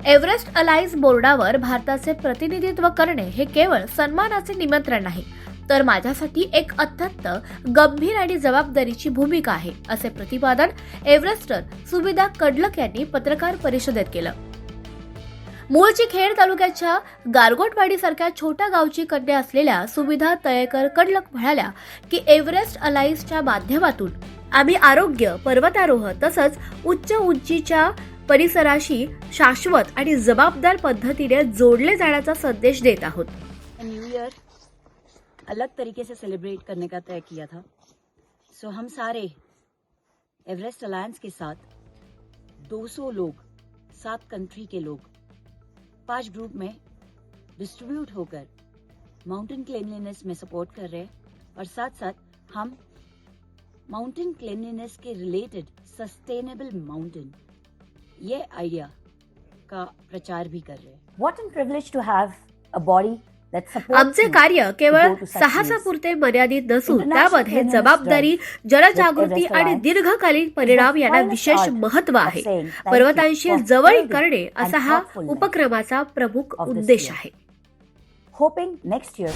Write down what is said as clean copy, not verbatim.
Everest alliance बोर्डावर भारताचे प्रतिनिधित्व करणे हे केवळ सन्मानाचे निमंत्रण नाही, तर माझ्यासाठी एक अत्यंत गंभीर आणि जबाबदारीची भूमिका आहे, असे प्रतिपादन एव्हरेस्टर सुविधा कडलक यांनी पत्रकार परिषदेत केलं. मूळची खेड तालुक्याच्या गारगोटवाडीसारख्या छोट्या गावची कन्या असलेल्या सुविधा तळेकर कडलक म्हणाल्या की एव्हरेस्ट अलायन्सच्या माध्यमातून आम्ही आरोग्य, पर्वतारोहण तसंच उच्च उंचीच्या परिसराशी शाश्वत आणि जबाबदार पद्धतीने जोडले जाण्याचा संदेश देत आहोत. न्यू ईयर अलग तरीके से सेलिब्रेट करने का तय किया था. सो हम सारे एवरेस्ट अलायंस के साथ 200 लोग, 7 कंट्री के लोग 5 ग्रुप में डिस्ट्रीब्यूट होकर माउंटेन क्लीनलीनेस में सपोर्ट कर रहे हैं और साथ साथ हम माउंटेन क्लीनलीनेस के रिलेटेड सस्टेनेबल माउंटेन ये आइडिया का प्रचार भी कर रहे हैं. What a privilege to have a body that supports आमचे you कार्य to केवळ go to such साहसापुरते मर्यादित नसून International त्यामध्ये Cleanliness जबाबदारी, Drive जनजागृती with आणि Everest दीर्घकालीन is परिणाम the यांना finest विशेष art महत्त्व of आहे. saying thank you पर्वतांशी for जवळ building करणे and असा हा thoughtfulness. उपक्रमाचा प्रमुख of this उद्देश year. आहे. Hoping next year